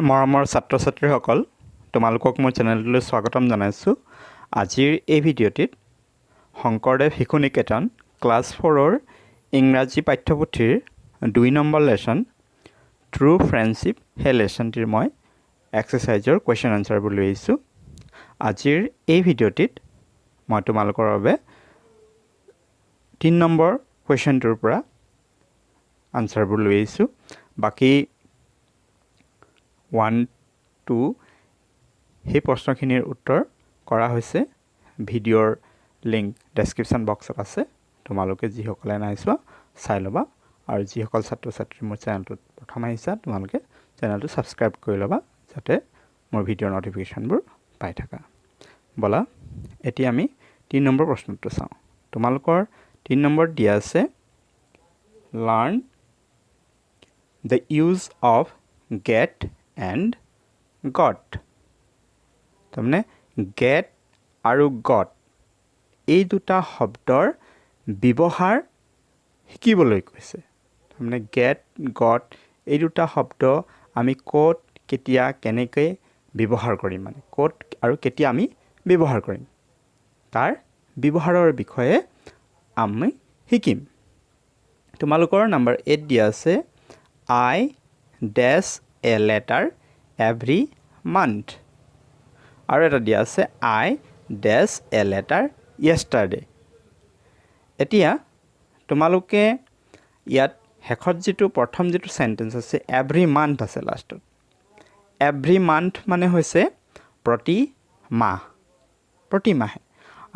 মৰমৰ ছাত্ৰ ছাত্ৰীসকল তোমালোকক মোৰ চেনেললৈ স্বাগতম জনাইছোঁ। আজিৰ এই ভিডিঅ'টিত শংকৰদেৱ শিশু নিকেতন ক্লাছ 4ৰ ইংৰাজী পাঠ্যপুথিৰ 2 নম্বৰ লেসন ট্ৰু ফ্ৰেণ্ডশ্বিপ সেই লেসনটিৰ মই এক্সাৰসাইজৰ কোৱেশ্চন আনসাৰবোৰ লৈ আহিছোঁ। আজিৰ এই ভিডিঅ'টিত মই তোমালোকৰ বাবে 3 নম্বৰ কোৱেশ্চনটোৰ পৰা আনসাৰবোৰ লৈ আহিছোঁ। বাকি 1 2 সেই প্ৰশ্নখিনিৰ উত্তৰ কৰা হৈছে। ভিডিঅ'ৰ লিংক ডেসক্ৰিপশন বক্সত আছে, তোমালোকে যিসকলে নাই চোৱা চাই ল'বা, আৰু যিসকল ছাত্ৰ ছাত্ৰী মোৰ চেনেলটোত প্ৰথম আহিছা তোমালোকে চেনেলটো সাবস্ক্ৰাইব কৰি ল'বা যাতে মোৰ ভিডিঅ'ৰ নটিফিকেশনবোৰ পাই থাকা। বলা এতিয়া আমি 3 নম্বৰ প্ৰশ্নটো চাওঁ। তোমালোকৰ 3 নম্বৰ দিয়া আছে learn the use of get and got। তাৰমানে get আৰু got এই দুটা শব্দৰ ব্যৱহাৰ শিকিবলৈ কৈছে। তাৰমানে get got এই দুটা শব্দ আমি ক'ত কেতিয়া কেনেকৈ ব্যৱহাৰ কৰিম, মানে ক'ত আৰু কেতিয়া আমি ব্যৱহাৰ কৰিম তাৰ ব্যৱহাৰৰ বিষয়ে আমি শিকিম। তোমালোকৰ নম্বৰ 8 দিয়া আছে I dash a letter every month। আৰু এটা দিয়া আছে I dash a letter yesterday। এতিয়া তোমালোকে ইয়াত শেষত যিটো প্ৰথম যিটো সেন্টেন্স আছে every month আছে লাষ্টত। every month মানে হৈছে প্ৰতি মাহ, প্ৰতি মাহে।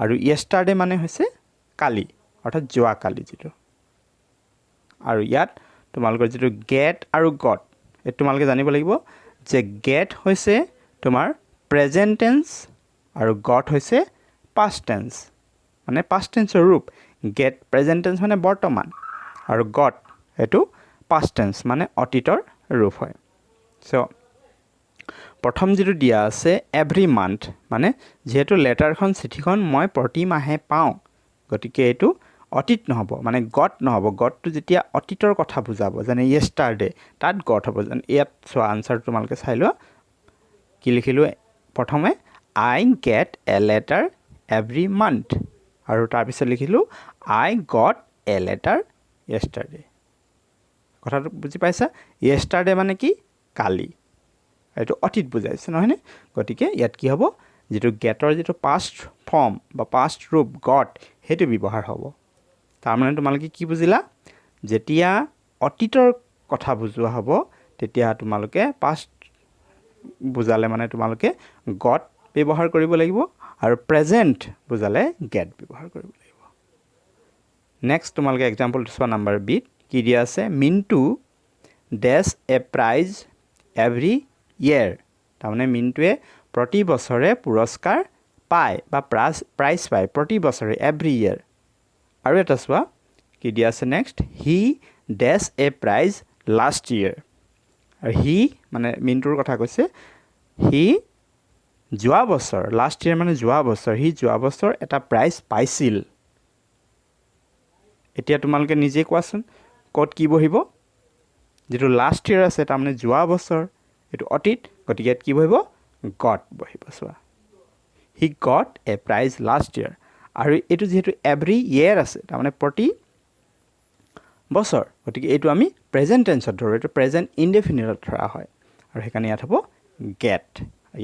আৰু yesterday মানে হৈছে কালি, অৰ্থাৎ যোৱা কালি যিটো। আৰু ইয়াত তোমালোকৰ যিটো get আৰু got এই তোমালোকে জানিব লাগিব যে get হৈছে তোমাৰ প্ৰেজেন্ট টেন্স আৰু got হৈছে past টেন্স, মানে past টেন্সৰ ৰূপ। get প্ৰেজেন্ট টেন্স মানে বৰ্তমান, আৰু got এটো past টেন্স মানে অতীতৰ ৰূপ হয়। সো প্ৰথম যেটো দিয়া আছে every month মানে যেহেতু লেটাৰখন চিঠিখন মই প্ৰতি মাহে পাওঁ, গতিকে এটো অতীত নহব, মানে গট নহব। গটটো যেতিয়া অতীতৰ কথা বুজাব, যেনে yesterday তাত গট হ'ব। যেন ইয়াত সো আনসাৰ তোমালোকে চাই লোৱা কি লিখিলো। প্ৰথমে I get a letter every month, আৰু তাৰ পিছত লিখিলো I got a letter yesterday। কথাটো বুজি পাইছা? yesterday মানে কি কালি, এটো অতীত বুজাইছে নহয় নে? গতিকে ইয়াত কি হ'ব, যেটো গেটৰ যেটো past form বা past ৰূপ got হেতু ব্যৱহাৰ হ'ব। তাৰ মানে তোমালোকে কি বুজিলা, যেতিয়া অতীতৰ কথা বুজোৱা হ'ব তেতিয়া তোমালোকে past বুজালে মানে তোমালোকে got ব্যৱহাৰ কৰিব লাগিব, আৰু প্ৰেজেন্ট বুজালে get ব্যৱহাৰ কৰিব লাগিব। নেক্সট তোমালোকে এক্সাম্পল চোৱা নম্বৰ বি কি দিয়া আছে Mintu dash a prize every year। তাৰমানে মিন্টুৱে প্ৰতি বছৰে পুৰস্কাৰ পায় বা প্ৰাইজ পায় প্ৰতি বছৰে, every year। আৰু এটা চোৱা কি দিয়া আছে next he dash a prize last year। আৰু he মানে মিন্টুৰ কথা কৈছে, he যোৱা বছৰ, লাষ্ট ইয়াৰ মানে যোৱা বছৰ, he যোৱা বছৰ এটা প্ৰাইজ পাইছিল। এতিয়া তোমালোকে নিজে কোৱাচোন ক'ত কি বহিব, যেটো লাষ্ট ইয়াৰ আছে তাৰ মানে যোৱা বছৰ, এটো অতীত, গতিকে কি বহিব got বহিব। চোৱা he got a prize last year। আৰু এটো যেহেতু every year আছে তাৰ মানে প্ৰতি বছৰ, গতিকে এটো আমি প্ৰেজেন্ট টেন্সত ধৰো, এটো প্ৰেজেন্ট ইনডেফিনিটত ধৰা হয়, আৰু সেইকাৰণে ইয়াত হ'ব get।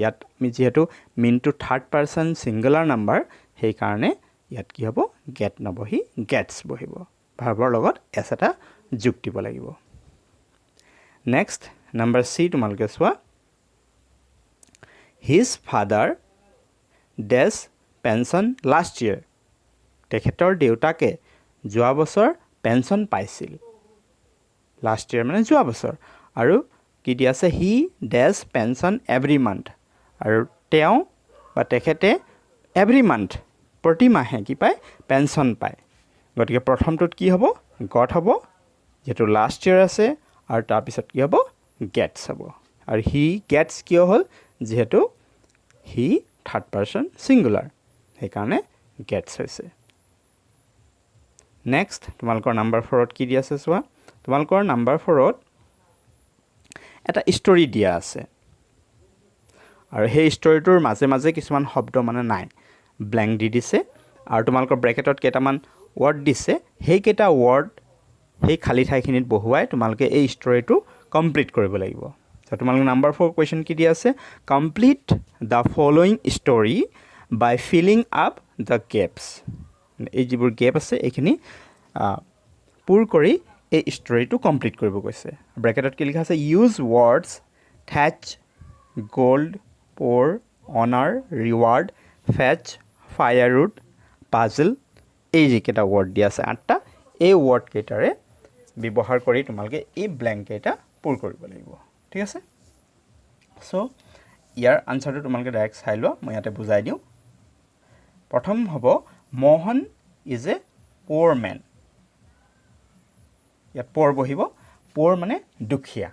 ইয়াত আমি যেহেতু মিনটো থাৰ্ড পাৰসন সিঙ্গুলাৰ নাম্বাৰ, সেই কাৰণে ইয়াত কি হ'ব get নবহি gets বহিব। ভাৰ্বৰ লগত s এটা যোগ দিব লাগিব। নেক্সট নম্বৰ সি তোমালোকে চোৱা his father dash pension last year। তেখেতৰ দেউতাকে যোৱা বছৰ পেনশন পাইছিল। লাষ্ট ইয়াৰ মানে যোৱা বছৰ। আৰু কি দিয়া আছে he dash pension every month। আৰু তেওঁ বা তেখেতে every month প্ৰতি মাহে কি পায় পেনশন পায়। গতিকে প্ৰথমটোত কি হ'ব got হ'ব, যেটো লাষ্ট ইয়াৰ আছে, আৰু তাৰ পিছত কি হ'ব gets হ'ব। আৰু he gets কিয় হ'ল, যেহেতু he থাৰ্ড পাৰসন সিঙ্গুলাৰ, সেইকাৰণে gets হৈছে। নেক্সট তোমালোকৰ নম্বৰ 4ত কি দিয়া আছে চোৱা। তোমালোকৰ নম্বৰ 4ত এটা ষ্টৰী দিয়া আছে। আৰু সেই ষ্টৰিটোৰ মাজে মাজে কিছুমান শব্দ মানে নাই ব্লেংক দি দিছে আৰু তোমালোকৰ ব্ৰেকেটত কেইটামান ৱৰ্ড দিছে সেইকেইটা ৱৰ্ড সেই খালী ঠাইখিনিত বহুৱাই তোমালোকে এই ষ্টৰিটো কমপ্লিট কৰিব লাগিব তো তোমালোকে নাম্বাৰ 4 কুৱেশ্যন কি দিয়া আছে complete the following story by filling up the gaps এই যিবোৰ গেপ আছে এইখিনি পূৰ কৰি এই ষ্টৰিটো কমপ্লিট কৰিব কৈছে ব্ৰেকেটত কি লিখা আছে ইউজ ৱৰ্ডছ থেচ গোল্ড পোৰ অনাৰ ৰিৱাৰ্ড ফেচ ফায়াৰউড পাজল এই যিকেইটা ৱৰ্ড দিয়া আছে 8টা এই ৱৰ্ড কেইটাৰে ব্যৱহাৰ কৰি তোমালোকে এই ব্লেংক কেইটা পূৰ কৰিব লাগিব ঠিক আছে সো ইয়াৰ আনসাৰটো তোমালোকে ডাইৰেক্ট চাই লোৱা মই ইয়াতে বুজাই দিওঁ প্ৰথম হ'ব মোহন ইজ এ পোৰ মেন ইয়াত পোৰ বহিব পোৰ মানে দুখীয়া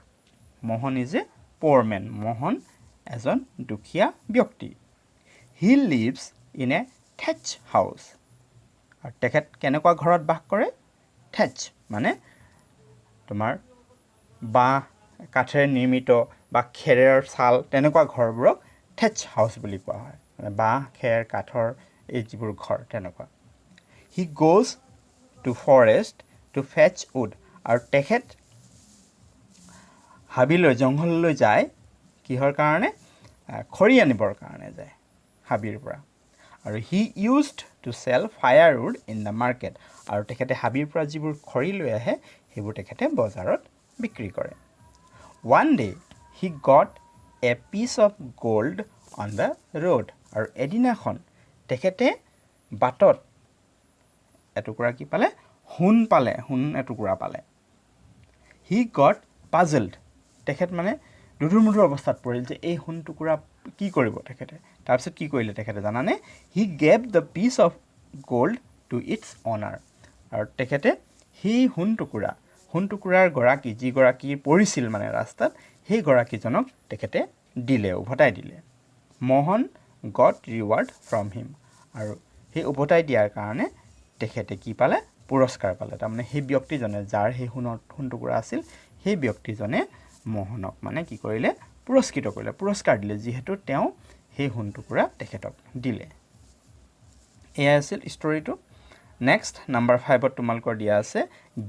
মোহন ইজ এ পোৰ মেন মোহন এজন দুখীয়া ব্যক্তি হি লিভছ ইন এ থেচ হাউচ আৰু তেখেত কেনেকুৱা ঘৰত বাস কৰে থেচ মানে তোমাৰ বাঁহ কাঠেৰে নিৰ্মিত বা খেৰৰ ছাল তেনেকুৱা ঘৰবোৰক থেচ হাউচ বুলি কোৱা হয় মানে বাঁহ খেৰ কাঠৰ এই যিবোৰ ঘৰ তেনেকুৱা he goes to forest to fetch wood আৰু তেখেত হাবিলৈ জংঘললৈ যায় কিহৰ কাৰণে খৰি আনিবৰ কাৰণে যায় হাবিৰ পৰা আৰু he used to sell firewood in the market আৰু তেখেতে হাবিৰ পৰা যিবোৰ খৰি লৈ আহে সেইবোৰ তেখেতে বজাৰত বিক্ৰী কৰে one day he got a piece of gold on the road আৰু এদিনাখন তেখেতে বাটত এটুকুৰা কি পালে সোণ এটুকুৰা পালে হি গট পাজলড তেখেত মানে দুধুৰ-মুধুৰ অৱস্থাত পৰিল যে এই সোণ টুকুৰা কি কৰিব তেখেতে তাৰপিছত কি কৰিলে তেখেতে জানানে he gave the piece of gold to its owner আৰু তেখেতে সেই সোণ টুকুৰাৰ গৰাকী যিগৰাকী পৰিছিল মানে ৰাস্তাত সেই গৰাকীজনক তেখেতে দিলে উভতাই দিলে মোহন গট ৰিৱাৰ্ড ফ্ৰম হিম আৰু সেই উভতাই দিয়াৰ কাৰণে তেখেতে কি পালে পুৰস্কাৰ পালে তাৰমানে সেই ব্যক্তিজনে যাৰ সেই সোণ টুকুৰা আছিল সেই ব্যক্তিজনে মোহনক মানে কি কৰিলে পুৰস্কাৰ দিলে যিহেতু তেওঁ সেই সোণ টুকুৰা তেখেতক দিলে এয়া আছিল ষ্টৰিটো নেক্সট নাম্বাৰ 5ত তোমালোকৰ দিয়া আছে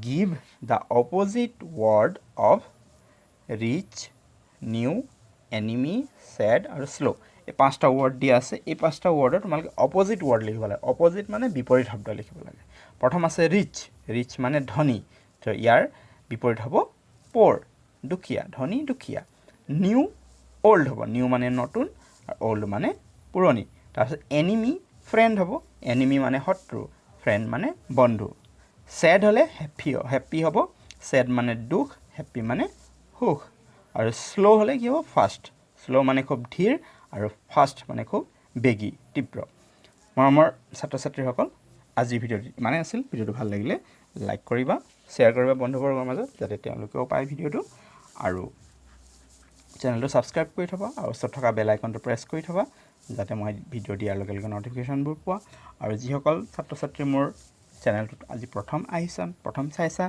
give the opposite word of rich new enemy sad আৰু শ্ল' এই 5টা ৱৰ্ড দিয়া আছে এই 5টা ৱৰ্ডৰ তোমালোকে অপজিট ৱৰ্ড লিখিব লাগে অপজিট মানে বিপৰীত শব্দ লিখিব লাগে প্ৰথম আছে ৰিচ মানে ধনী তো ইয়াৰ বিপৰীত হ'ব পোৰ দুখীয়া ধনী দুখীয়া নিউ অল্ড হ'ব নিউ মানে নতুন আৰু অল্ড মানে পুৰণি তাৰপিছত এনিমি ফ্ৰেণ্ড হ'ব এনিমি মানে শত্ৰু ফ্ৰেণ্ড মানে বন্ধু চেড হ'লে হেপ্পী হ'ব চেড মানে দুখ হেপ্পী মানে সুখ আৰু শ্ল' হ'লে কি হ'ব ফাষ্ট শ্ল' মানে খুব ধীৰ আৰু ফাষ্ট মানে খুব বেগী তীব্ৰ মৰমৰ ছাত্ৰ ছাত্ৰীসকল আজিৰ ভিডিঅ'টো ইমানেই আছিল ভিডিঅ'টো ভাল লাগিলে লাইক কৰিবা শ্বেয়াৰ কৰিবা বন্ধুবৰ্গৰ মাজত যাতে তেওঁলোকেও পায় ভিডিঅ'টো আৰু চেনেলটো ছাবস্ক্ৰাইব কৰি থবা আৰু ওচৰত থকা বেল আইকনটো প্ৰেছ কৰি থবা যাতে মই ভিডিঅ' দিয়াৰ লগে লগে নটিফিকেশ্যনবোৰ পোৱা আৰু যিসকল ছাত্ৰ ছাত্ৰী মোৰ চেনেলটোত আজি প্ৰথম চাইছা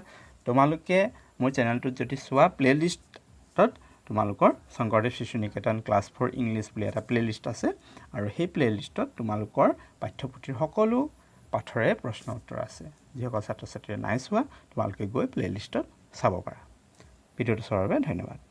তোমালোকে মোৰ চেনেলটোত যদি চোৱা প্লেলিষ্টত তোমালোকৰ শংকৰদেৱ শিশু নিকেতন ক্লাছ 4 ইংলিছ বুলি এটা প্লেলিষ্ট আছে আৰু সেই প্লেলিষ্টত তোমালোকৰ পাঠ্যপুথিৰ সকলো পাঠৰে প্ৰশ্ন উত্তৰ আছে যিসকল ছাত্ৰ ছাত্ৰীয়ে নাই চোৱা তোমালোকে গৈ প্লেলিষ্টত চাব পাৰা ভিডিঅ'টো চোৱাৰ বাবে ধন্যবাদ